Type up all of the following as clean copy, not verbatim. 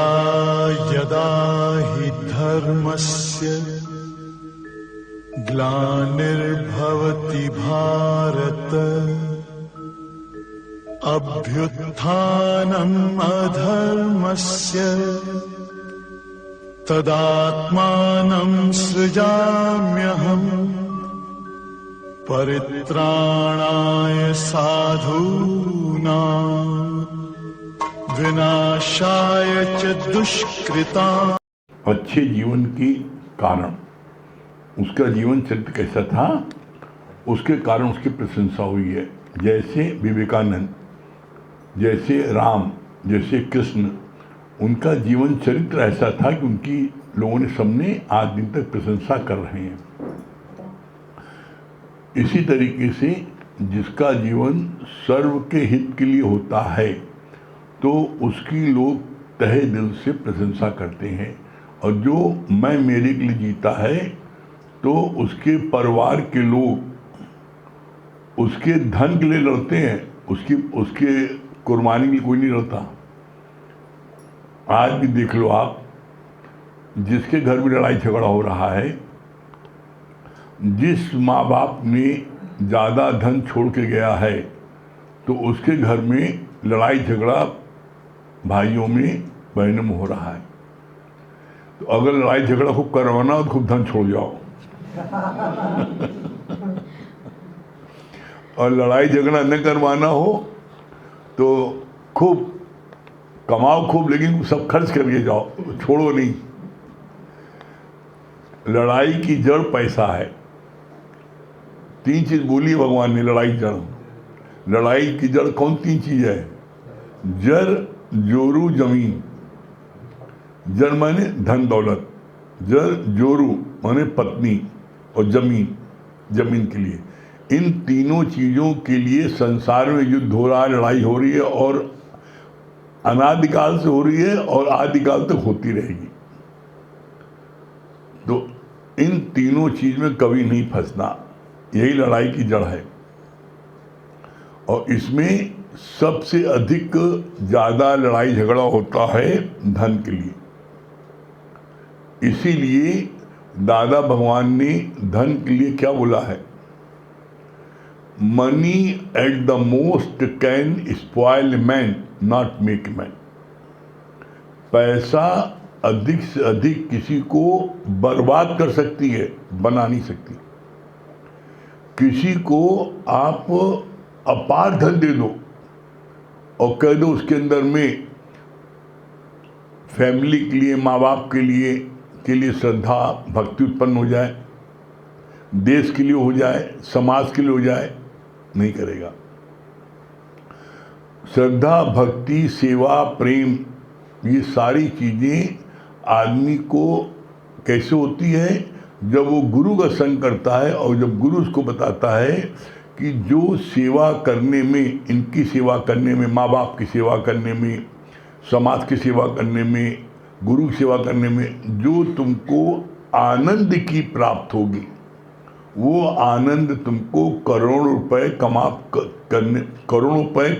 यदा यदा हि धर्मस्य ग्लानिर्भवति भारत अभ्युत्थानम् अधर्मस्य तदात्मानं सृजाम्यहम् परित्राणाय साधूनां विनाशाय च दुष्कृताम्। अच्छे जीवन के कारण उसका जीवन चरित्र कैसा था, उसके कारण उसकी प्रशंसा हुई है। जैसे विवेकानंद, जैसे राम, जैसे कृष्ण, उनका जीवन चरित्र ऐसा था कि उनकी लोगों ने सबने आज दिन तक प्रशंसा कर रहे हैं। इसी तरीके से जिसका जीवन सर्व के हित के लिए होता है तो उसकी लोग तहे दिल से प्रशंसा करते हैं, और जो मैं मेरे के लिए जीता है तो उसके परिवार के लोग उसके धन के लिए लड़ते हैं, उसके कुर्बानी के लिए कोई नहीं लड़ता। आज भी देख लो आप, जिसके घर में लड़ाई झगड़ा हो रहा है, जिस माँ बाप ने ज़्यादा धन छोड़ के गया है तो उसके घर में लड़ाई झगड़ा भाइयों में, बहनों में हो रहा है। तो अगर लड़ाई झगड़ा खूब करवाना हो तो खूब धन छोड़ जाओ और लड़ाई झगड़ा न करवाना हो तो खूब कमाओ खूब, लेकिन सब खर्च करके जाओ, छोड़ो नहीं। लड़ाई की जड़ पैसा है। 3 चीज बोली भगवान ने, लड़ाई जड़। लड़ाई की जड़ कौन 3 चीज है? जर, जोरू, जमीन। जड़ माने धन दौलत, जर जोरू माने पत्नी, और जमीन, जमीन के लिए। इन तीनों चीजों के लिए संसार में युद्ध हो रहा है, लड़ाई हो रही है, और अनादिकाल से हो रही है और आदिकाल तक होती रहेगी। तो इन तीनों चीज में कभी नहीं फंसना, यही लड़ाई की जड़ है। और इसमें सबसे अधिक ज्यादा लड़ाई झगड़ा होता है धन के लिए। इसीलिए दादा भगवान ने धन के लिए क्या बोला है? Money at the most can spoil man, not make man. पैसा अधिक से अधिक किसी को बर्बाद कर सकती है, बना नहीं सकती। किसी को आप अपार धन दे दो और कह दो उसके अंदर में फैमिली के लिए, माँ बाप के लिए श्रद्धा भक्ति उत्पन्न हो जाए, देश के लिए हो जाए, समाज के लिए हो जाए, नहीं करेगा। श्रद्धा, भक्ति, सेवा, प्रेम, ये सारी चीजें आदमी को कैसे होती है? जब वो गुरु का संग करता है और जब गुरु उसको बताता है कि जो सेवा करने में, इनकी सेवा करने में, माँ बाप की सेवा करने में, समाज की सेवा करने में, गुरु की सेवा करने में जो तुमको आनंद की प्राप्त होगी, वो आनंद तुमको करोड़ों रुपए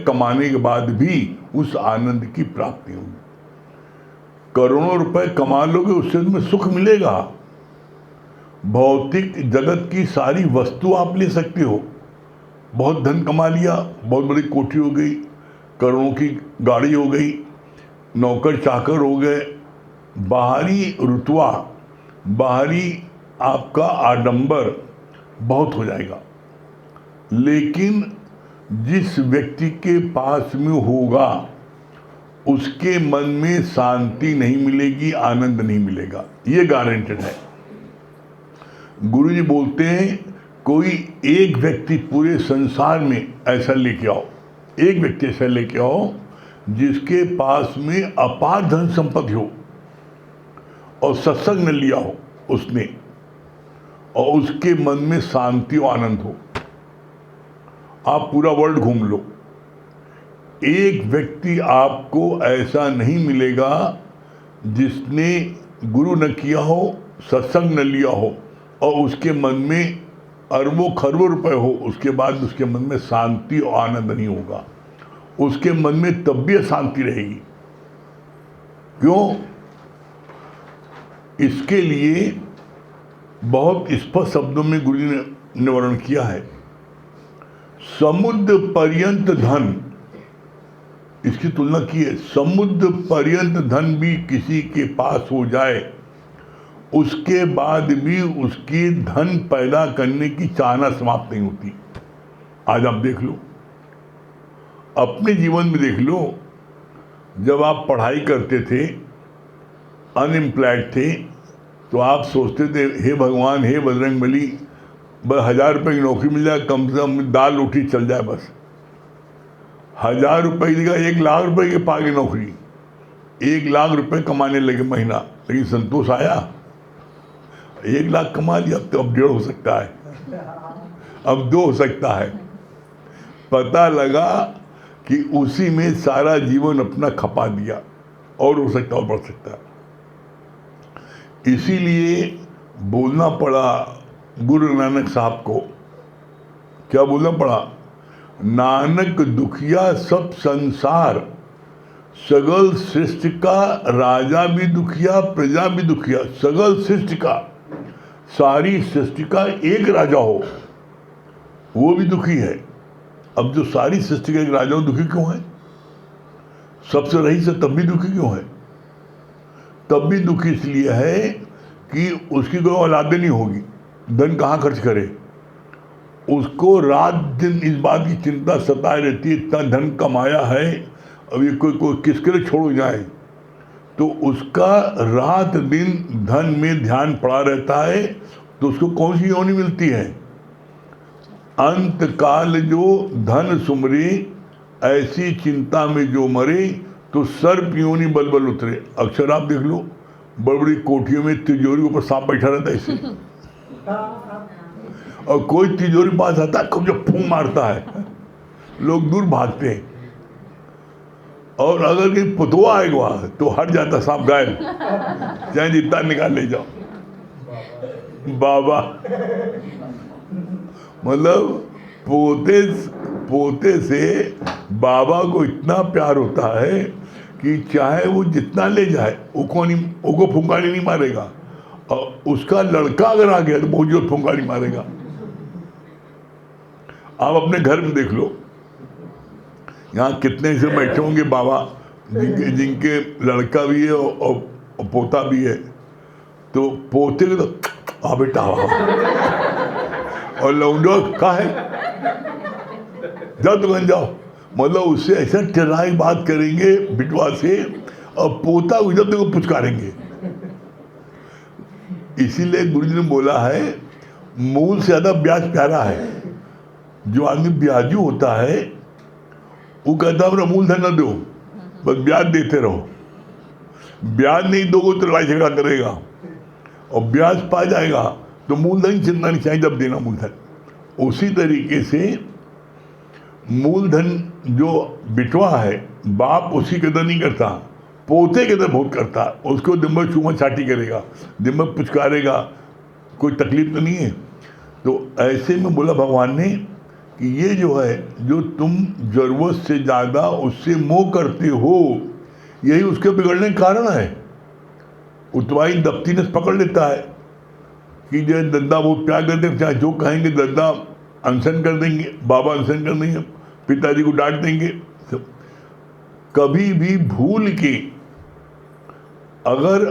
कमाने के बाद भी उस आनंद की प्राप्ति होगी। करोड़ों रुपए कमा लोगे, उससे तुम्हें सुख मिलेगा। भौतिक जगत की सारी वस्तु आप ले सकते हो। बहुत धन कमा लिया, बहुत बड़ी कोठी हो गई, करोड़ों की गाड़ी हो गई, नौकर चाकर हो गए, बाहरी रुतबा, बाहरी आपका आडंबर बहुत हो जाएगा। लेकिन जिस व्यक्ति के पास में होगा उसके मन में शांति नहीं मिलेगी, आनंद नहीं मिलेगा, ये गारंटेड है। गुरुजी बोलते हैं कोई एक व्यक्ति पूरे संसार में ऐसा लेके आओ, एक व्यक्ति ऐसा लेके आओ जिसके पास में अपार धन संपत्ति हो और सत्संग न लिया हो उसने, और उसके मन में शांति और आनंद हो। आप पूरा वर्ल्ड घूम लो, एक व्यक्ति आपको ऐसा नहीं मिलेगा जिसने गुरु न किया हो, सत्संग न लिया हो और उसके मन में अरबों खरबों रुपए हो, उसके बाद उसके मन में शांति और आनंद नहीं होगा। उसके मन में तब भी शांति रहेगी, क्यों? इसके लिए बहुत स्पष्ट शब्दों में गुरु जी ने वर्णन किया है। समुद्र पर्यंत धन, इसकी तुलना की है, समुद्र पर्यंत धन भी किसी के पास हो जाए, उसके बाद भी उसकी धन पैदा करने की चाहना समाप्त नहीं होती। आज आप देख लो, अपने जीवन में देख लो, जब आप पढ़ाई करते थे, अनएम्प्लॉयड थे, तो आप सोचते थे हे भगवान, हे बजरंगबली, बस 1000 रुपये की नौकरी मिल जाए, कम से कम दाल रोटी चल जाए। बस 1000 रुपये की जगह 1 लाख रुपए के पा गई नौकरी, 1 लाख रुपए कमाने लगे महीना, लेकिन संतोष आया? 1 लाख कमा लिया, तो अब 1.5 हो सकता है, अब 2 हो सकता है। पता लगा कि उसी में सारा जीवन अपना खपा दिया, और हो सकता और बढ़ सकता है। इसीलिए बोलना पड़ा गुरु नानक साहब को। क्या बोलना पड़ा? नानक दुखिया सब संसार, सगल सृष्टि का राजा भी दुखिया, प्रजा भी दुखिया। सगल सृष्टि का, सारी सृष्टि का एक राजा हो, वो भी दुखी है। अब जो सारी सृष्टि का एक राजा हो, दुखी क्यों है? सबसे रईस है, तब भी दुखी क्यों है? तब भी दुखी इसलिए है कि उसकी कोई औलादे नहीं होगी, धन कहाँ खर्च करे। उसको रात दिन इस बात की चिंता सताए रहती है, इतना धन कमाया है, अभी कोई किसके लिए छोड़ जाए। तो उसका रात दिन धन में ध्यान पड़ा रहता है, तो उसको कौन सी योनि मिलती है? अंत काल जो धन सुमरे, ऐसी चिंता में जो मरे, तो सर्प योनि बलबल उतरे। अक्सर आप देख लो, बड़ी बड़ी कोठियों में तिजोरी के ऊपर सांप बैठा रहता है इसे, और कोई तिजोरी पास आता है, कब जब फूंक मारता है, लोग दूर भागते हैं। और अगर कहीं पुतवा आएगा तो हट जाता सांप, गायब, चाहे जितना निकाल ले जाओ। बाबा मतलब पोते से बाबा को इतना प्यार होता है कि चाहे वो जितना ले जाए, वो फुंकारी नहीं मारेगा, और उसका लड़का अगर आ गया तो बहुत जोर फुंकारी मारेगा। आप अपने घर में देख लो, यहाँ कितने से बैठे होंगे बाबा जिनके लड़का भी है और पोता भी है। तो पोते के तो आ बेटा, और लौंडो का है, जाओ दुकान जाओ, मतलब उससे ऐसा टिराई बात करेंगे बिटवा से, और पोता जब तक पुचकारेंगे। इसीलिए गुरु जी ने बोला है, मूल से ज्यादा ब्याज प्यारा है। जो आदमी ब्याजू होता है वो कहता है मेरा मूलधन न दो, बस ब्याज देते रहो। ब्याज नहीं दोगे तो लड़ाई झगड़ा करेगा, और ब्याज पा जाएगा तो मूलधन चिंता नहीं चाहिए, जब देना मूलधन। उसी तरीके से मूलधन जो बिटवा है, बाप उसकी कदर नहीं करता, पोते कदर बहुत करता। उसको दिन भर चूमा चाटी करेगा, दिन भर पुचकारेगा, कोई तकलीफ तो नहीं है। तो ऐसे में बोला भगवान ने कि ये जो है, जो तुम जरूरत से ज़्यादा उससे मोह करते हो, यही उसके बिगड़ने का कारण है। उतवाई दफ्तीनेस पकड़ लेता है कि जो दद्दा वो प्यार करते हैं, चाहे जो कहेंगे दद्दा अनशन कर देंगे, बाबा अनशन कर देंगे, पिताजी को डांट देंगे। तो कभी भी भूल के अगर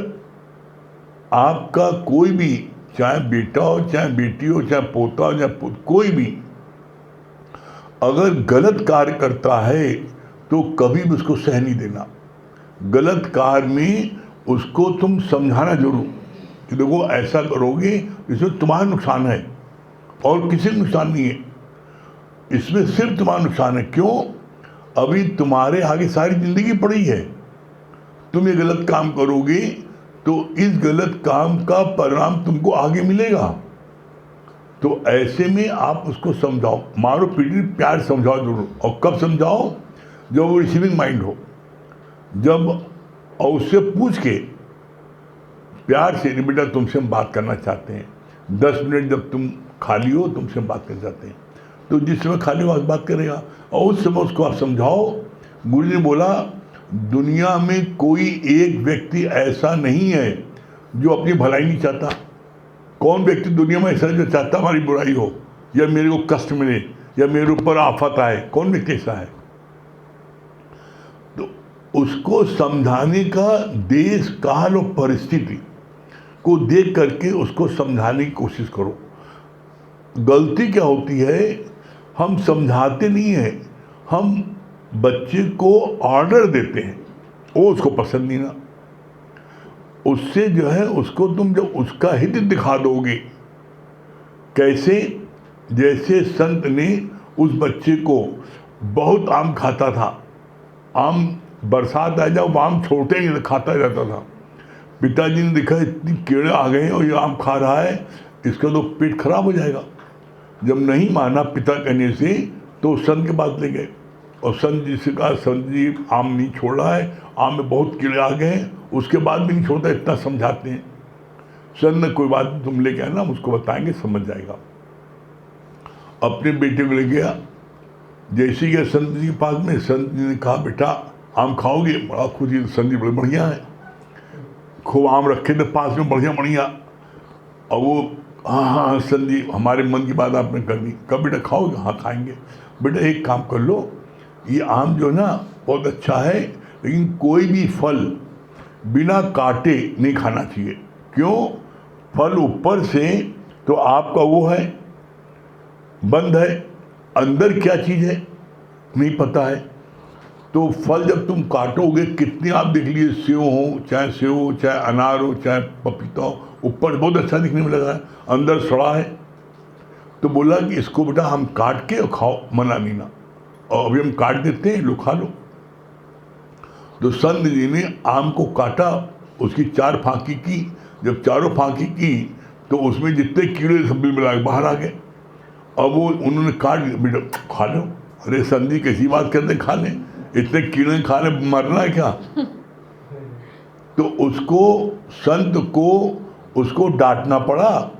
आपका कोई भी, चाहे बेटा हो, चाहे बेटी हो, चाहे पोता हो, चाहे कोई भी अगर गलत कार्य करता है, तो कभी भी उसको सह नहीं देना। गलत कार्य में उसको तुम समझाना जरूर कि देखो ऐसा करोगे इसमें तुम्हारा नुकसान है और किसी को नुकसान नहीं है, इसमें सिर्फ तुम्हारा नुकसान है। क्यों? अभी तुम्हारे आगे सारी जिंदगी पड़ी है। तुम ये गलत काम करोगे तो इस गलत काम का परिणाम तुमको आगे मिलेगा। तो ऐसे में आप उसको समझाओ, मारो पीटी प्यार समझाओ जरूर। और कब समझाओ? जब वो रिसीविंग माइंड हो, जब, और उससे पूछ के प्यार से, बेटा तुमसे हम बात करना चाहते हैं, 10 मिनट जब तुम खाली हो तुमसे हम बात करना चाहते हैं। तो जिस समय खाली हो बात करेगा, और उस समय उसको आप समझाओ। गुरु ने बोला दुनिया में कोई एक व्यक्ति ऐसा नहीं है जो अपनी भलाई नहीं चाहता। कौन व्यक्ति दुनिया में ऐसा है जो चाहता हमारी बुराई हो या मेरे को कष्ट मिले या मेरे ऊपर आफत आए? कौन व्यक्ति ऐसा है? तो उसको समझाने का देश काल और परिस्थिति को देख करके उसको समझाने की कोशिश करो। गलती क्या होती है, हम समझाते नहीं हैं, हम बच्चे को ऑर्डर देते हैं, वो उसको पसंद नहीं ना। उससे जो है उसको तुम जब उसका हित दिखा दोगे, कैसे? जैसे संत ने उस बच्चे को, बहुत आम खाता था, आम बरसात आ जाओ आम छोटे ही खाता जाता था। पिताजी ने देखा इतनी कीड़े आ गए और ये आम खा रहा है, इसका तो पेट खराब हो जाएगा। जब नहीं माना पिता कहने से तो संत के पास ले गए और संत जी से कहा, संत जी आम नहीं छोड़ रहा है, आम में बहुत कीड़े आ गए हैं, उसके बाद भी नहीं छोड़ता, इतना समझाते हैं। संत ने कोई बात तुम लेके आना, हम उसको बताएंगे, समझ जाएगा। अपने बेटे को ले गया, जैसे गया संत जी के पास में, संत जी ने कहा बेटा आम खाओगे? बड़ा खुशी, संत जी बड़े बढ़िया है, खूब आम रखे थे पास में, बढ़िया बढ़िया। और वो हाँ संत जी हमारे मन की बात आपने कर दी। कब बेटा खाओगे? हाँ खाएंगे। बेटा एक काम कर लो, ये आम जो ना बहुत अच्छा है, लेकिन कोई भी फल बिना काटे नहीं खाना चाहिए। क्यों? फल ऊपर से तो आपका वो है, बंद है, अंदर क्या चीज़ है नहीं पता है। तो फल जब तुम काटोगे, कितने आप देख लीजिए, सेव हो, चाहे अनार हो, चाहे पपीता हो, ऊपर बहुत अच्छा दिखने में लगा है, अंदर सड़ा है। तो बोला कि इसको बेटा हम काट के खाओ, मना नहीं ना, और अभी हम काट देते हैं, लो खा लो। तो संत जी ने आम को काटा, उसकी 4 फांकी की। जब चारों फांकी की तो उसमें जितने कीड़े सब मिला के बाहर आ गए। अब वो उन्होंने काट, बेटा खा लो। अरे संत जी कैसी बात करते, खा लें, इतने कीड़े खा ले, मरना है क्या? तो उसको, संत को उसको डांटना पड़ा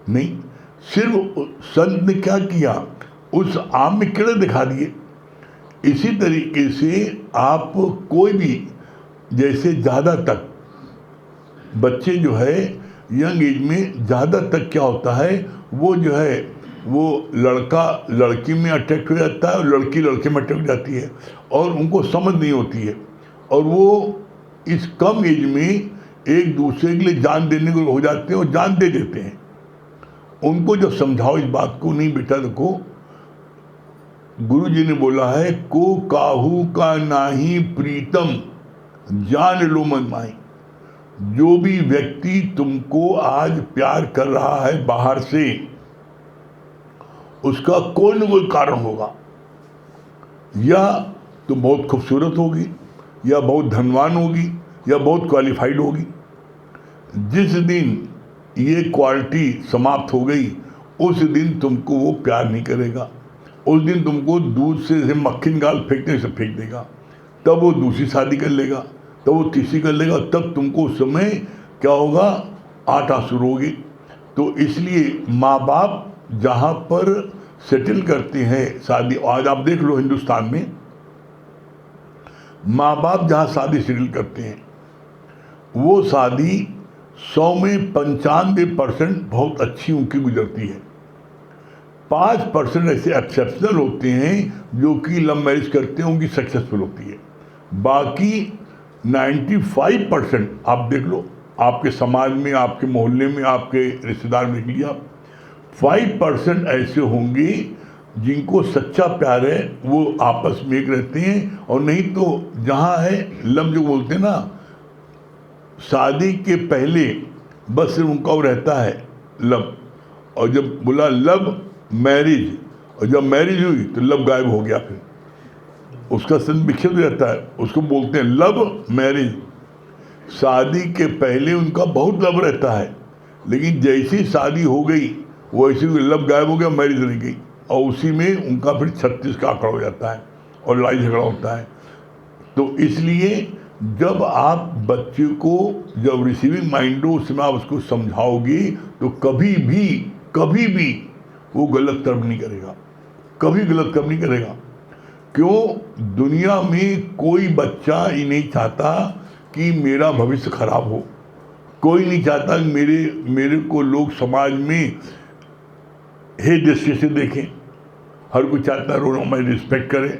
नहीं, सिर्फ संत ने क्या किया, उस आम में कीड़े दिखा दिए। इसी तरीके से आप कोई भी, जैसे ज़्यादा तक बच्चे जो है यंग एज में ज़्यादा तक क्या होता है, वो जो है वो लड़का लड़की में अट्रैक्ट हो जाता है और लड़की लड़के में अट्रैक्ट हो जाती है, और उनको समझ नहीं होती है, और वो इस कम एज में एक दूसरे के लिए जान देने को हो जाते हैं और जान दे देते हैं। उनको जब समझाओ इस बात को, नहीं बेटा देखो, गुरु जी ने बोला है, को काहू का नाही प्रीतम जान लो मन माई। जो भी व्यक्ति तुमको आज प्यार कर रहा है बाहर से, उसका कोई न कोई कारण होगा। या तो बहुत खूबसूरत होगी, या बहुत धनवान होगी, या बहुत क्वालिफाइड होगी। जिस दिन ये क्वालिटी समाप्त हो गई, उस दिन तुमको वो प्यार नहीं करेगा। उस दिन तुमको दूध से मक्खी निकाल फेंकने से फेंक देगा। तब वो दूसरी शादी कर लेगा, तब वो तीसरी कर लेगा, तब तुमको उस समय क्या होगा, आटा शुरू होगी। तो इसलिए माँ बाप जहाँ पर सेटल करते हैं शादी, आज आप देख लो हिंदुस्तान में माँ बाप जहाँ शादी सेटल करते हैं, वो शादी 100 में 95% बहुत अच्छी उनकी गुजरती है। 5% ऐसे एक्सेप्शनल होते हैं जो कि लव मैरिज करते हैं, उनकी सक्सेसफुल होती है। बाकी 95% आप देख लो, आपके समाज में, आपके मोहल्ले में, आपके रिश्तेदार में देख लीजिए आप, 5% ऐसे होंगे जिनको सच्चा प्यार है, वो आपस में एक रहते हैं। और नहीं तो जहाँ है लव, जो बोलते हैं ना, शादी के पहले बस सिर्फ उनका वो रहता है लव, और जब बोला लव मैरिज, और जब मैरिज हुई तो लव गायब हो गया, फिर उसका सन विक्षिप्त रहता है, उसको बोलते हैं लव मैरिज। शादी के पहले उनका बहुत लव रहता है, लेकिन जैसी शादी हो गई वैसे लव गायब हो गया, मैरिज रह गई, और उसी में उनका फिर 36 का आंकड़ा हो जाता है और लड़ाई झगड़ा होता है। तो इसलिए जब आप बच्चे को, जब रिसीविंग माइंड हो, उसमें आप उसको समझाओगे तो कभी भी वो गलत कर्म नहीं करेगा, कभी गलत कर्म नहीं करेगा। क्यों? दुनिया में कोई बच्चा ये नहीं चाहता कि मेरा भविष्य खराब हो। कोई नहीं चाहता कि मेरे को लोग समाज में हे दृष्टि से देखें। हर कोई चाहता है रोज हमारी रिस्पेक्ट करें,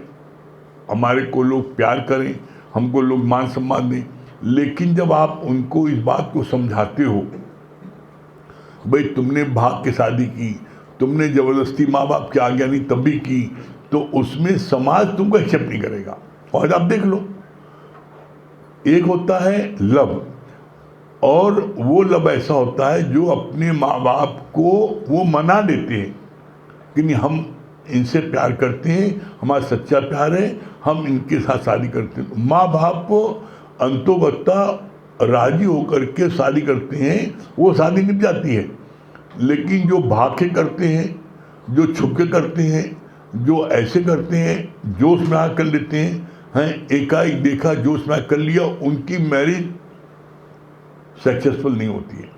हमारे को लोग प्यार करें, हमको लोग मान सम्मान दें। लेकिन जब आप उनको इस बात को समझाते हो, भाई तुमने भाग के शादी की, तुमने ज़बरदस्ती माँ बाप की आज्ञा नहीं तब भी की, तो उसमें समाज तुमको एक्सेप्ट नहीं करेगा। और आप देख लो, एक होता है लव, और वो लव ऐसा होता है जो अपने माँ बाप को वो मना देते हैं कि नहीं, हम इनसे प्यार करते हैं, हमारा सच्चा प्यार है, हम इनके साथ शादी करते हैं। माँ बाप अंतोगत्ता राजी होकर के शादी करते हैं, वो शादी निभ जाती है। लेकिन जो भाग के करते हैं, जो छुप के करते हैं, जो ऐसे करते हैं, जोश में आ कर लेते हैं, एकाएक देखा जोश में कर लिया, उनकी मैरिज सक्सेसफुल नहीं होती है।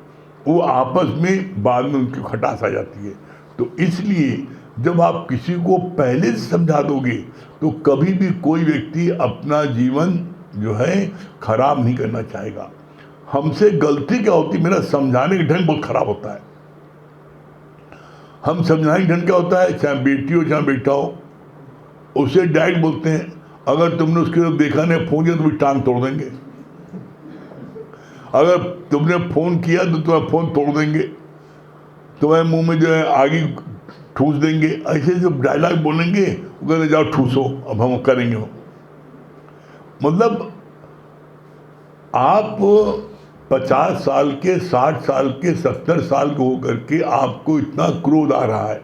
वो आपस में बाद में उनकी खटास आ जाती है। तो इसलिए जब आप किसी को पहले से समझा दोगे तो कभी भी कोई व्यक्ति अपना जीवन जो है खराब नहीं करना चाहेगा। हमसे गलती क्या होती, मेरा समझाने का ढंग बहुत खराब होता है। हम समझाने का ढंग क्या होता है, चाहे बेटी हो चाहे बेटा हो, उसे डायरेक्ट बोलते हैं, अगर तुमने उसके तरफ देखा नहीं, फोन किया तो भी टांग तोड़ देंगे। अगर तुमने फ़ोन किया तो तुम्हारा फ़ोन तोड़ देंगे, तुम्हारे मुंह में जो है आगे ठूस देंगे। ऐसे जब डायलॉग बोलेंगे, वो कहते जाओ ठूसो, अब हम करेंगे। मतलब आप 50 साल के, 60 साल के, 70 साल के होकर के आपको इतना क्रोध आ रहा है,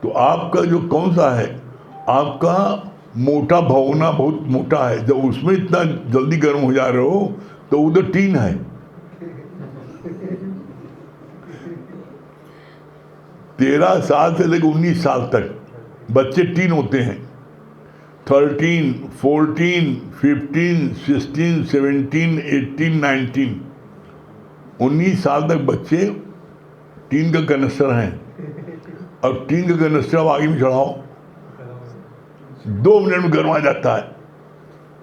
तो आपका जो कौन सा है, आपका मोटा भगोना बहुत मोटा है। जब उसमें इतना जल्दी गर्म हो जा रहे हो तो उधर टीन है। तेरह साल से लेकर 19 साल तक बच्चे टीन होते हैं। 13, 14, 15, 16, 17, 18, 19, 19 साल तक बच्चे टीन का कनेक्टर हैं। और टीन का कनेक्टर आप आगे में चढ़ाओ, 2 मिनट में गर्म आ जाता है।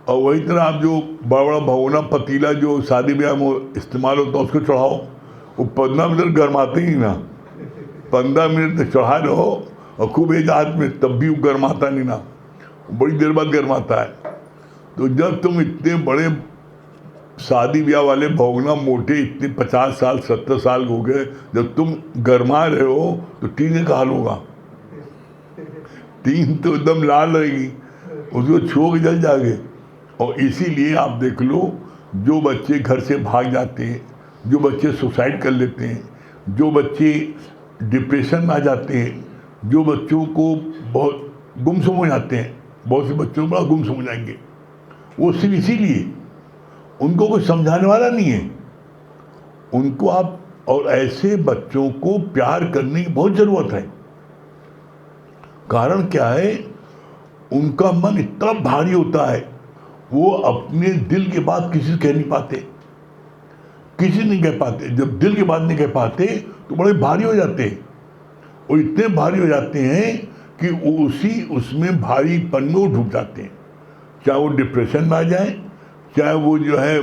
और वही तरह आप जो बड़ा बड़ा भगोना पतीला जो शादी ब्याह में इस्तेमाल होता है उसको चढ़ाओ, वो 15 मिनट गर्माते ही ना। 15 मिनट तक चढ़ा रहो और खूब एक हाथ में, तब भी वो गर्माता नहीं ना, बड़ी देर बाद गर्माता है। तो जब तुम इतने बड़े शादी ब्याह वाले भगोना मोटे, इतने 50 साल 70 साल हो गए, जब तुम गर्मा रहे हो तो टीन का हाल होगा। टीन तो एकदम लाल रहेगी, उसको छू के जल जाओगे। और इसीलिए आप देख लो, जो बच्चे घर से भाग जाते हैं, जो बच्चे सुसाइड कर लेते हैं, जो बच्चे डिप्रेशन में आ जाते हैं, जो बच्चों को बहुत गुमसुम हो जाते हैं, बहुत से बच्चों को बड़ा गुमसुम हो जाएंगे, वो सिर्फ इसीलिए उनको कोई समझाने वाला नहीं है। उनको आप, और ऐसे बच्चों को प्यार करने की बहुत ज़रूरत है। कारण क्या है, उनका मन इतना भारी होता है, वो अपने दिल की बात किसी से कह नहीं पाते, किसी नहीं कह पाते। जब दिल की बात नहीं कह पाते तो बड़े भारी हो जाते हैं, और इतने भारी हो जाते हैं कि उसी उसमें भारीपन में वो डूब जाते हैं। चाहे वो डिप्रेशन में आ जाए, चाहे वो जो है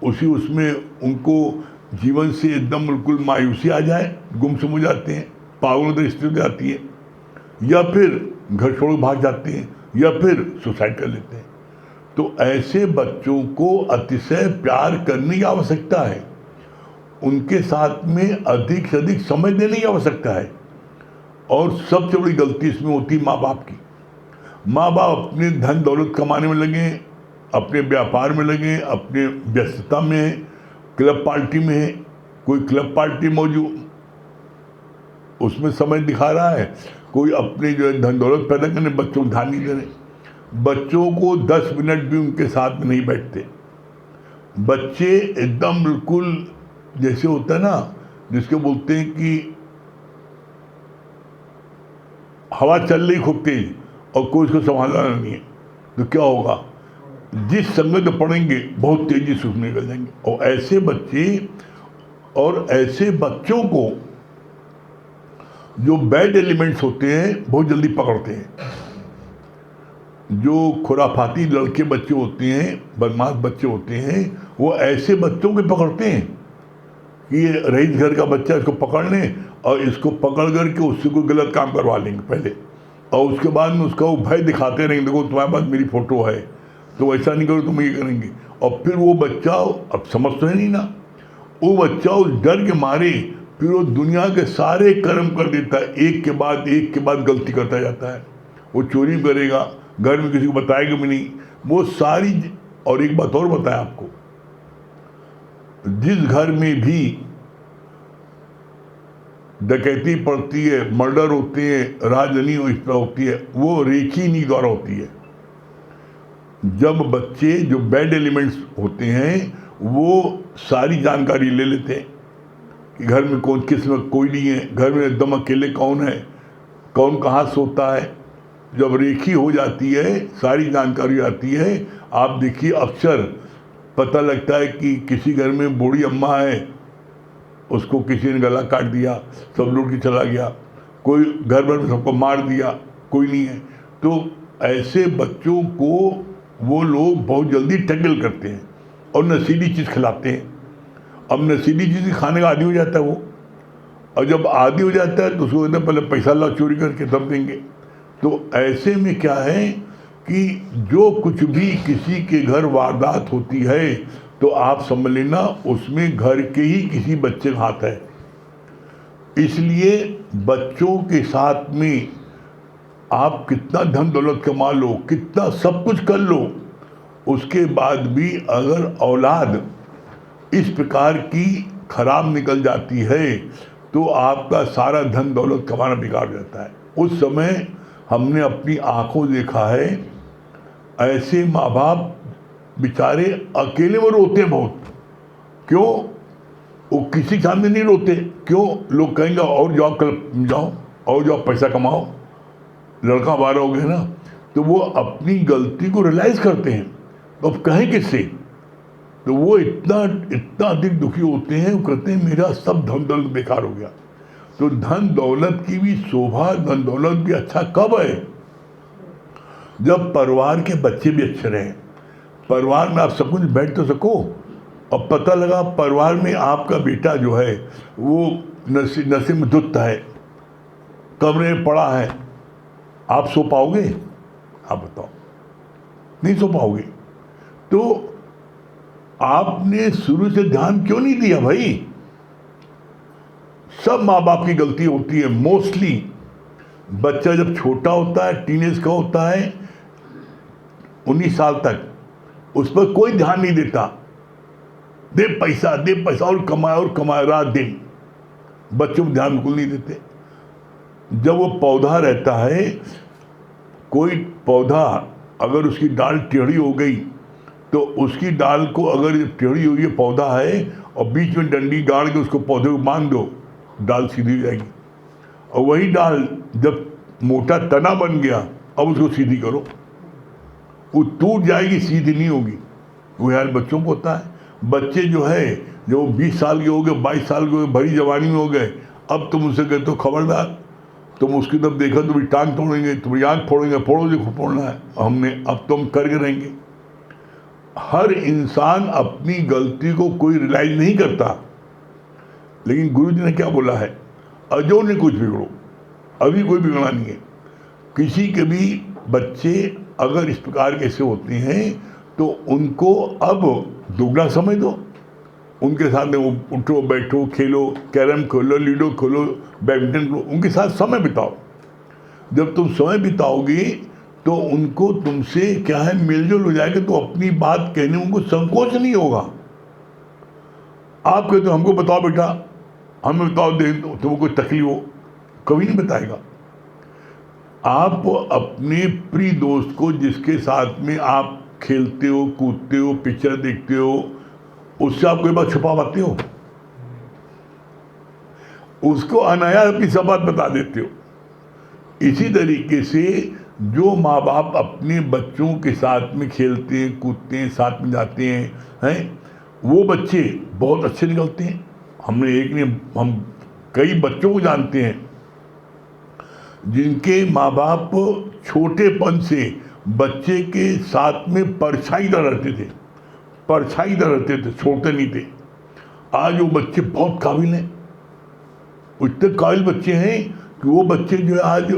उसी उसमें उनको जीवन से एकदम बिल्कुल मायूसी आ जाए, गुमसुम हो जाते हैं, पागलों की स्थिति आती है, या फिर घर छोड़ भाग जाते हैं, या फिर सुसाइड कर लेते हैं। तो ऐसे बच्चों को अतिशय प्यार करने की आवश्यकता है, उनके साथ में अधिक से अधिक समय देने की आवश्यकता है। और सबसे बड़ी गलती इसमें होती है माँ बाप की। माँ बाप अपने धन दौलत कमाने में लगे, अपने व्यापार में लगे, अपने व्यस्तता में, क्लब पार्टी में है, कोई क्लब पार्टी मौजूद उसमें समय दिखा रहा है, कोई अपने जो है धन दौलत पैदा करने, बच्चों को ध्यान नहीं दे रहे। बच्चों को 10 मिनट भी उनके साथ में नहीं बैठते। बच्चे एकदम बिल्कुल जैसे होता है ना, जिसको बोलते हैं कि हवा चल रही खूब तेज और कोई उसको संभालना नहीं है, तो क्या होगा, जिस संगत में पढ़ेंगे बहुत तेजी से उसमें निकल जाएंगे। और ऐसे बच्चे और ऐसे बच्चों को जो बैड एलिमेंट्स होते हैं बहुत जल्दी पकड़ते हैं। जो खुराफाती लड़के बच्चे होते हैं, बदमाश बच्चे होते हैं, वो ऐसे बच्चों को पकड़ते हैं कि ये रईस घर का बच्चा, इसको पकड़ लें और इसको पकड़ करके उससे कोई गलत काम करवा लेंगे पहले, और उसके बाद में उसका वो भय दिखाते रहेंगे, देखो तुम्हारे पास मेरी फ़ोटो है तो ऐसा नहीं करो, तुम ये करेंगे। और फिर वो बच्चा, अब समझ तो है नहीं ना, वो बच्चा उस डर के मारे फिर वो दुनिया के सारे कर्म कर देता है, एक के बाद गलती करता जाता है। वो चोरी करेगा, घर में किसी को बताएगा भी नहीं, वो सारी। और एक बात और बताया आपको, जिस घर में भी डकैती पड़ती है, मर्डर होते हैं, राजनी इस पर होती है, वो रेखी द्वारा होती है। जब बच्चे जो बैड एलिमेंट्स होते हैं वो सारी जानकारी ले लेते हैं कि घर में कौन, किस में कोई नहीं है, घर में एकदम अकेले कौन है, कौन कहाँ सोता है। जब रेखी हो जाती है, सारी जानकारी आती है, आप देखिए अक्सर पता लगता है कि किसी घर में बूढ़ी अम्मा है, उसको किसी ने गला काट दिया, सब लूट के चला गया, कोई घर भर में सबको मार दिया, कोई नहीं है। तो ऐसे बच्चों को वो लोग बहुत जल्दी टैकल करते हैं और नशीली चीज़ खिलाते हैं। अब नशीली चीज़ खाने का आदी हो जाता है वो, और जब आदी हो जाता है तो उसको कहते हैं पहले पैसा ला चोरी करके तब देंगे। तो ऐसे में क्या है कि जो कुछ भी किसी के घर वारदात होती है तो आप समझ लेना उसमें घर के ही किसी बच्चे का हाथ है। इसलिए बच्चों के साथ में आप कितना धन दौलत कमा लो, कितना सब कुछ कर लो, उसके बाद भी अगर औलाद इस प्रकार की खराब निकल जाती है तो आपका सारा धन दौलत कमाना बिगाड़ जाता है। उस समय हमने अपनी आंखों देखा है, ऐसे माँ बाप बेचारे अकेले में रोते बहुत। क्यों? वो किसी के सामने नहीं रोते। क्यों? लोग कहेंगे और जाओ, कल जाओ और जाओ, पैसा कमाओ, लड़का बारह हो गया ना। तो वो अपनी गलती को रियलाइज करते हैं, तो अब कहें किससे? तो वो इतना अधिक दुखी होते हैं, वो कहते हैं मेरा सब धन दौलत बेकार हो गया। तो धन दौलत की भी शोभा, धन दौलत भी अच्छा कब है? जब परिवार के बच्चे भी अच्छे रहें, परिवार में आप सब कुछ बैठ तो सको। अब पता लगा परिवार में आपका बेटा जो है वो नशे में धुत है, कमरे में पड़ा है, आप सो पाओगे? आप बताओ, नहीं सो पाओगे। तो आपने शुरू से ध्यान क्यों नहीं दिया भाई? सब माँ बाप की गलती होती है मोस्टली। बच्चा जब छोटा होता है, टीनेज का होता है, 19 साल तक, उस पर कोई ध्यान नहीं देता। दे पैसा और कमाए रात दिन, बच्चों को ध्यान बिल्कुल नहीं देते। जब वो पौधा रहता है, कोई पौधा अगर उसकी डाल टेढ़ी हो गई तो उसकी डाल को, अगर टेढ़ी हुई है पौधा है और बीच में डंडी गाड़ के उसको पौधे को बांध दो, डाल सीधी हो जाएगी। और वही डाल जब मोटा तना बन गया, अब उसको सीधी करो, वो टूट जाएगी, सीधी नहीं होगी। वो यार बच्चों को होता है। बच्चे जो है, जो 20 साल के हो गए, 22 साल के हो गए, भरी जवानी में हो गए, अब तुम उनसे कहते हो खबरदार, तुम उसकी तरफ देखा तुम्हारी टांग तोड़ेंगे, तुम्हारी आँख फोड़ेंगे, फोड़ो देखो फोड़ना है हमने, अब तुम करके रहेंगे। हर इंसान अपनी गलती को कोई रियलाइज नहीं करता। लेकिन गुरु जी ने क्या बोला है? अजो ने कुछ बिगड़ो, अभी कोई बिगड़ा नहीं है। किसी के भी बच्चे अगर इस प्रकार के ऐसे होते हैं तो उनको अब दोगुना समझ दो। उनके साथ में वो उठो बैठो, खेलो, कैरम खेलो, लूडो खेलो, बैडमिंटन खेलो, उनके साथ समय बिताओ। जब तुम समय बिताओगे तो उनको तुमसे क्या है, मिलजुल हो जाएगा, तो अपनी बात कहने में उनको संकोच नहीं होगा। आप कहते हो हमको बताओ बेटा, हमें बताओ, दे तुमको कोई तकलीफ हो, कभी नहीं बताएगा। आप अपने प्रिय दोस्त को, जिसके साथ में आप खेलते हो, कूदते हो, पिक्चर देखते हो, उससे आप कोई बात छुपा पाते हो? उसको अनायास अपनी सब बात बता देते हो। इसी तरीके से जो माँ बाप अपने बच्चों के साथ में खेलते हैं, कूदते हैं, साथ में जाते हैं, वो बच्चे बहुत अच्छे निकलते हैं। हमने एक ने, हम कई बच्चों को जानते हैं जिनके माँ बाप छोटेपन से बच्चे के साथ में परछाईदार रहते थे, परछाईदार रहते थे, छोड़ते नहीं थे। आज वो बच्चे बहुत काबिल हैं, इतने काबिल बच्चे हैं कि वो बच्चे जो है आज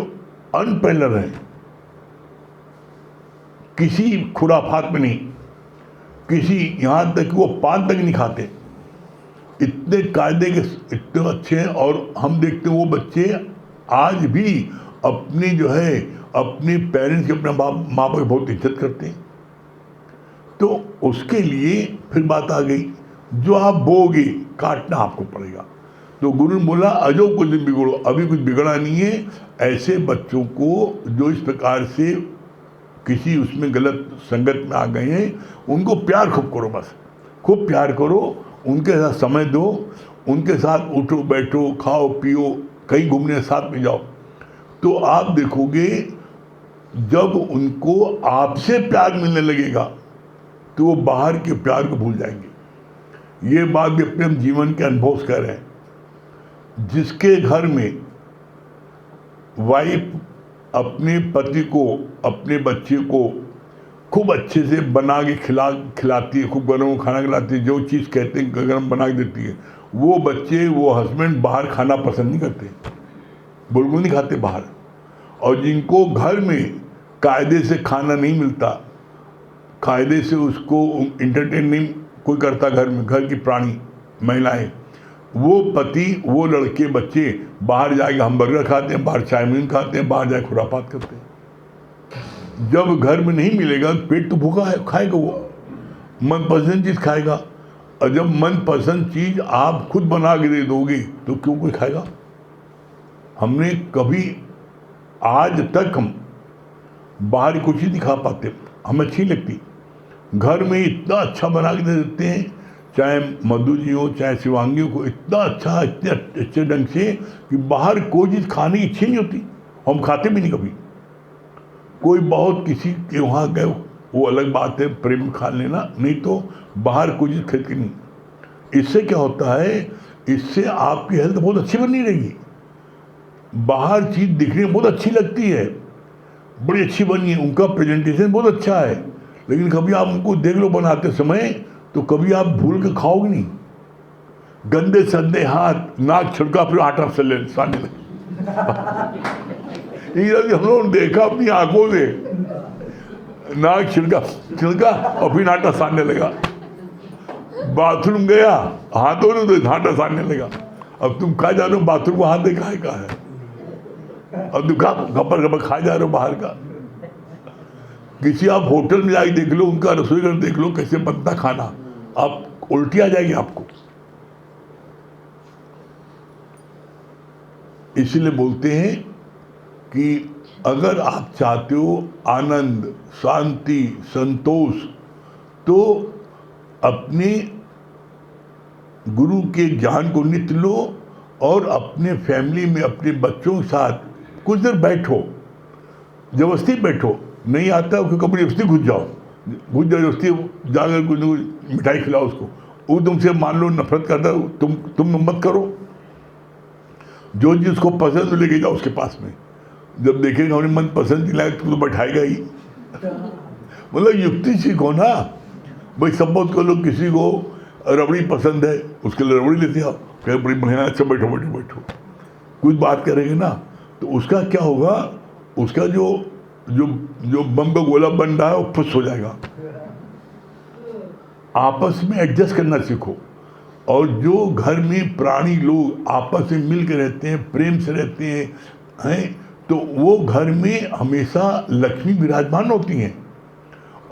अनपेलर हैं, किसी खुराफात में नहीं, किसी यहाँ तक कि वो पान तक नहीं खाते, इतने कायदे के इतने अच्छे हैं। और हम देखते हैं वो बच्चे आज भी अपनी जो है अपने पेरेंट्स की, अपने माँ बाप की बहुत इज्जत करते हैं। तो उसके लिए फिर बात आ गई, जो आप बोगे काटना आपको पड़ेगा। तो गुरु ने बोला अजो कुछ दिन बिगड़ो, अभी कुछ बिगड़ा नहीं है। ऐसे बच्चों को जो इस प्रकार से किसी उसमें गलत संगत में आ गए हैं, उनको प्यार खूब करो, बस खूब प्यार करो, उनके साथ समय दो, उनके साथ उठो बैठो, खाओ पियो, कहीं घूमने साथ में जाओ। तो आप देखोगे जब उनको आपसे प्यार मिलने लगेगा तो वो बाहर के प्यार को भूल जाएंगे। ये बात भी अपने जीवन के अनुभव से कह रहे हैं। जिसके घर में वाइफ अपने पति को, अपने बच्चे को खूब अच्छे से बना के खिलाती है, खूब गरम खाना खिलाती है, जो चीज़ कहते हैं गरम बना के देती है, वो बच्चे, वो हस्बैंड बाहर खाना पसंद नहीं करते, बिल्कुल नहीं खाते बाहर। और जिनको घर में कायदे से खाना नहीं मिलता, कायदे से उसको इंटरटेन नहीं कोई करता घर में, घर की प्राणी महिलाएं, वो पति, वो लड़के बच्चे बाहर जाके हमबर्गर खाते हैं, बाहर चाउमीन खाते हैं, बाहर जाके खुरापात करते हैं। जब घर में नहीं मिलेगा पेट तो भूखा है, खाएगा वो मनपसंद चीज़ खाएगा। और जब मनपसंद चीज़ आप खुद बना के दे दोगे तो क्यों कोई खाएगा। हमने कभी आज तक हम बाहर कुछ ही नहीं खा पाते, हमें अच्छी लगती, घर में इतना अच्छा बना के दे देते हैं, चाहे मधु जी हो चाहे शिवांगी को, इतना अच्छा, इतने अच्छे ढंग से कि बाहर कोई चीज़ खाने की इच्छा नहीं होती, हम खाते भी नहीं कभी। कोई बहुत किसी के वहाँ गए वो अलग बात है, प्रेम खा लेना, नहीं तो बाहर कोई चीज़ खरीद के नहीं। इससे क्या होता है, इससे आपकी हेल्थ बहुत अच्छी बनी रहेगी। बाहर चीज़ दिखने में बहुत अच्छी लगती है, बड़ी अच्छी बनी है, उनका प्रेजेंटेशन बहुत अच्छा है, लेकिन कभी आप उनको देख लो बनाते समय तो कभी आप भूल के खाओगे नहीं। गंदे संदे हाथ, नाक छिड़का, फिर आटा सानने लगे। हम लोगों ने देखा अपनी आंखों से, नाक छिड़का और फिर आटा सानने लगा। बाथरूम गया, हाथों ने तो आटा सानने लगा। अब तुम खा जा रहे हो बाथरूम को हाथ दे, खाए का है, अब तुम गपर गपर खा जा रहे हो बाहर का। किसी आप होटल में जाके देख लो, उनका रसोई घर देख लो कैसे बनता खाना, आप उल्टी आ जाएगी आपको। इसीलिए बोलते हैं कि अगर आप चाहते हो आनंद, शांति, संतोष, तो अपने गुरु के ज्ञान को नित्य लो और अपने फैमिली में अपने बच्चों के साथ कुछ देर बैठो, जबरदस्ती बैठो, नहीं आता है क्योंकि अपनी जबरदस्ती घुस जाओ, जबरदस्ती जाकर कुछ मिठाई खिलाओ उसको, वो तुमसे मान लो नफरत करता, तुम मत करो। जो चीज़ उसको पसंद लेके जाओ उसके पास में, जब देखेगा उन्हें मन पसंद नहीं लाए तो बैठाएगा ही। मतलब युक्ति सीखो ना भाई। सपोज करो किसी को रबड़ी पसंद है, उसके लिए रबड़ी लेते आओ, कहे बड़ी बढ़िया, अच्छा बैठो बैठो बैठो, कुछ बात करेंगे ना तो उसका क्या होगा, उसका जो जो जो बम का गोला बन रहा है वो फुस हो जाएगा। आपस में एडजस्ट करना सीखो। और जो घर में प्राणी लोग आपस में मिल के रहते हैं, प्रेम से रहते हैं, तो वो घर में हमेशा लक्ष्मी विराजमान होती हैं।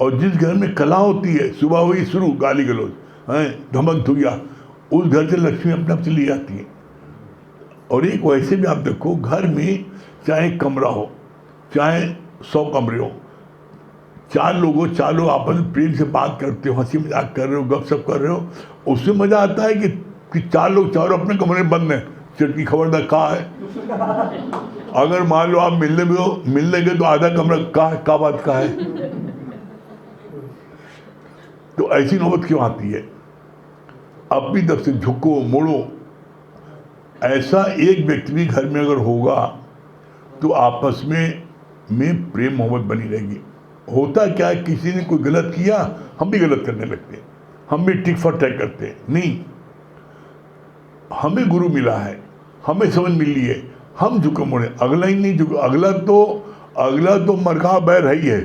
और जिस घर में कला होती है, सुबह हुई शुरू गाली गलौज, धमक धुइया, उस घर से लक्ष्मी अपने आप चली जाती है। और एक वैसे भी आप देखो, घर में चाहे कमरा हो चाहे 100 कमरे हो, 4 लोग आपस में प्रेम से बात करते हो, हंसी मजाक कर रहे हो, गपशप कर रहे हो, उसमें मज़ा आता है कि 4 लोग चारों अपने कमरे में बंद हैं, चटकी खबरदार कहाँ है। अगर मान लो आप मिलने गए तो आधा कमरा का बात कहाँ है। तो ऐसी नौबत क्यों आती है। अपनी तरफ से झुको मोड़ो। ऐसा एक व्यक्ति भी घर में अगर होगा तो आपस में प्रेम मोहब्बत बनी रहेगी। होता क्या है, किसी ने कोई गलत किया हम भी गलत करने लगते हैं, हम भी टिक फॉर टैक करते हैं। नहीं, हमें गुरु मिला है, हमें समझ मिली है, हम झुके मुड़े, अगला ही नहीं झुके। अगला तो मरघा बैर है ही है,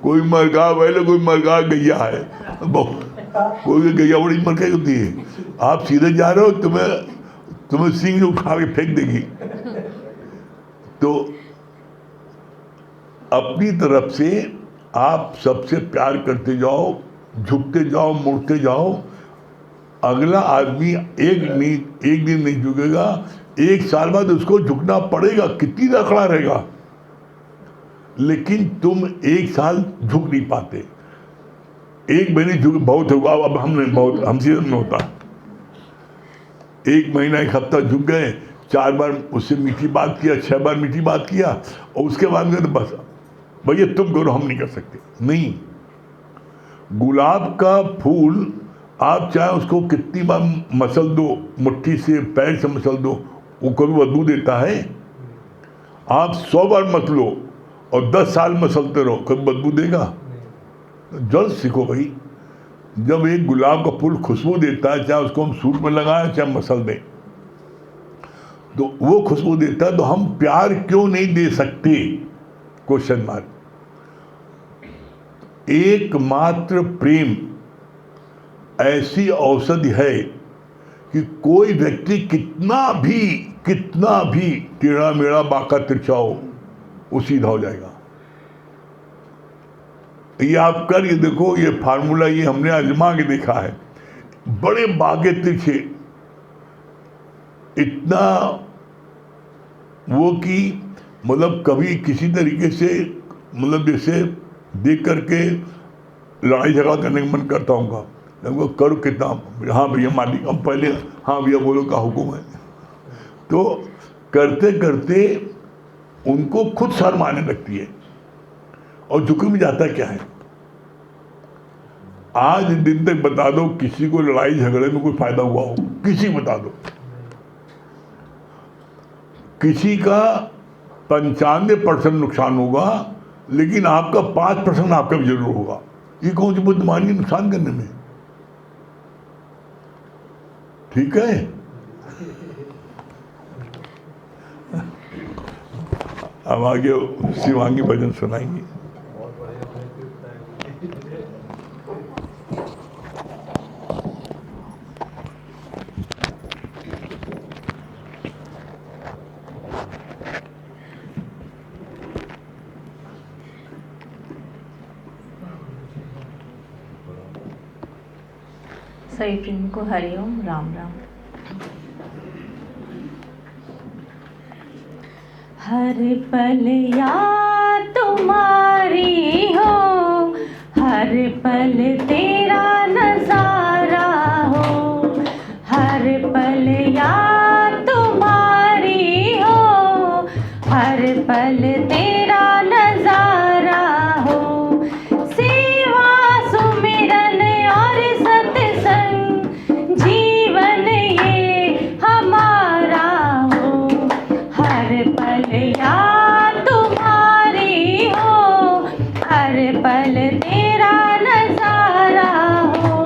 कोई मरघा बैल है, कोई मरघा गैया है, कोई गैया बड़ी मरघा होती है। आप सीधे जा रहे हो, तुम्हें सिंह उठा के फेंक देगी। तो अपनी तरफ से आप सबसे प्यार करते जाओ, झुकते जाओ, मुड़ते जाओ। अगला आदमी एक दिन नहीं झुकेगा, 1 साल बाद उसको झुकना पड़ेगा, कितनी देर खड़ा रहेगा, लेकिन तुम 1 साल झुक नहीं पाते। 1 महीने झुक बहुत होगा, अब हमसे नहीं होता। 1 महीना 1 हफ्ता झुक गए, 4 बार उससे मीठी बात किया, 6 बार मीठी बात किया, और उसके बाद में तो बस भैया तुम करो, हम नहीं कर सकते। नहीं, गुलाब का फूल आप चाहे उसको कितनी बार मसल दो, मुट्ठी से पैर से मसल दो, वो कभी बदबू देता है? आप 100 बार मसलो और 10 साल मसलते रहो, कभी बदबू देगा? जल्द सीखो भाई। जब एक गुलाब का फूल खुशबू देता है, चाहे उसको हम सूट में लगाएं चाहे मसल दें, तो वो खुशबू देता है, तो हम प्यार क्यों नहीं दे सकते? Question mark. एकमात्र प्रेम ऐसी औषधि है कि कोई व्यक्ति कितना भी टेढ़ा मेढ़ा बांका तिरछा हो, वो सीधा हो जाएगा। ये आप कर ये देखो, ये फार्मूला ये हमने आजमा के देखा है। बड़े बागे तिरछे इतना वो कि मतलब कभी किसी तरीके से मतलब जैसे देख करके लड़ाई झगड़ा करने का मन करता हूँ, करो कितना, हाँ भैया मालिक, हम पहले हाँ भैया बोलो का हुक्म है। तो करते करते उनको खुद शर्म आने लगती है और झुक भी जाता है। क्या है, आज दिन तक बता दो किसी को लड़ाई झगड़े में कोई फायदा हुआ हो? किसी बता दो। किसी का 95% नुकसान होगा, लेकिन आपका 5% आपका भी जरूर होगा। ये कौन सी बुद्धिमानी नुकसान करने में? ठीक है, अब आगे शिवांगी भजन सुनाएंगी। सभी प्रेम को हरिओम, राम राम। हर पल याद तुम्हारी हो, हर पल तेरा नजारा हो, हर पल याद तुम्हारी हो, हर पल तेरा नजारा हो। सेवा सुमिरन और सत्संग जीवन ये हमारा हो, हर पल याद तुम्हारी हो, हर पल तेरा नजारा हो।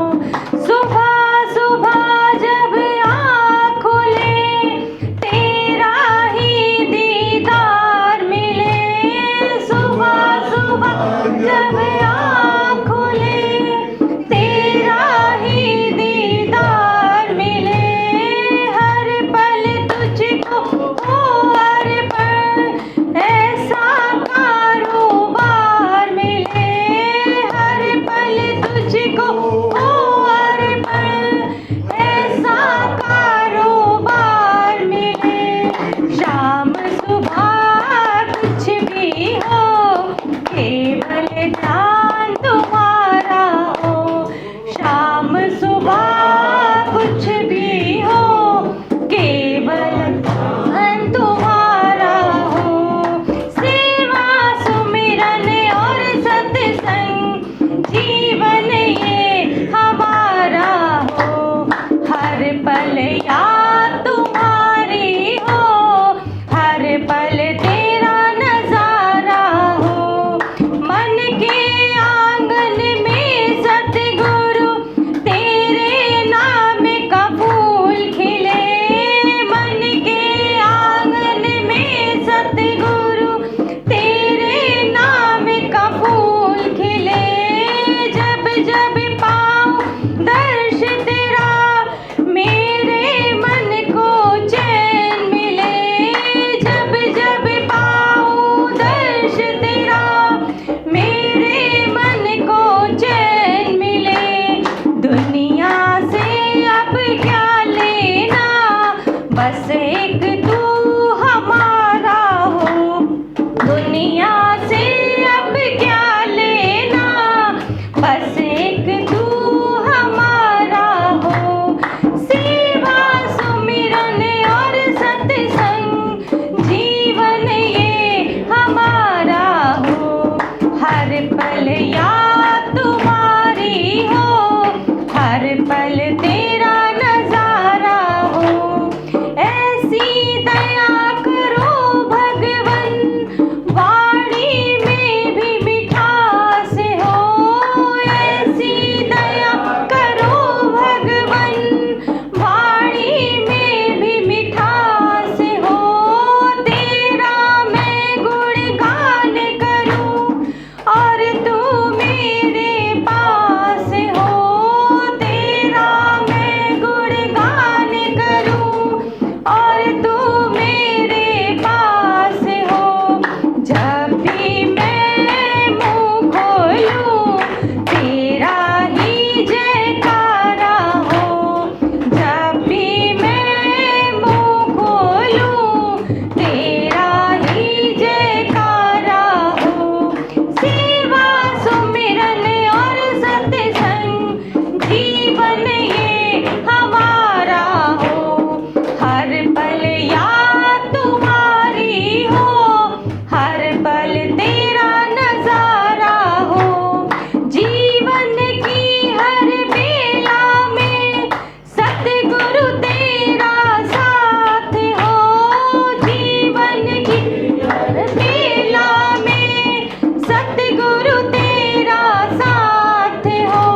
जीवन ये हमारा हो, हर पल याद तुम्हारी हो, हर पल तेरा नजारा हो। जीवन की हर बेला में सतगुरु तेरा साथ हो, जीवन की हर बेला में सतगुरु तेरा साथ हो।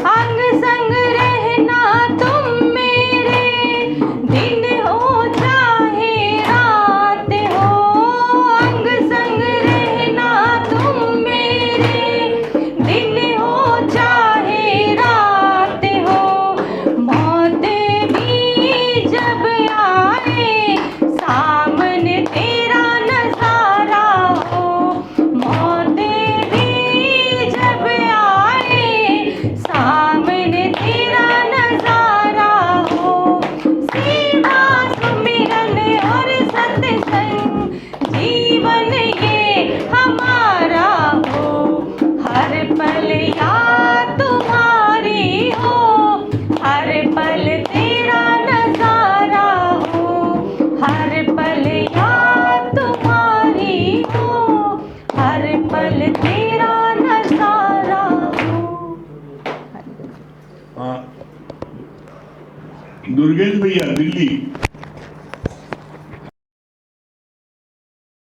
अंग संग रहना तुम मेरे, दिन हो चाहे रात हो, अंग संग रहना तुम मेरे, दिन हो चाहे रात हो। मौत भी जब आए सामने तेरा नजारा हो, मौत भी जब आए सामने तेरा नजारा हो। सेवा सुमिरन और सत्संग जीवन ये हमारा हो, हर पल याद तुम्हारी हो, हर पल तेरा नजारा हो, हर पल याद तुम्हारी हो, हर पल तेरा नजारा हो। हाँ दुर्गेश भैया दिल्ली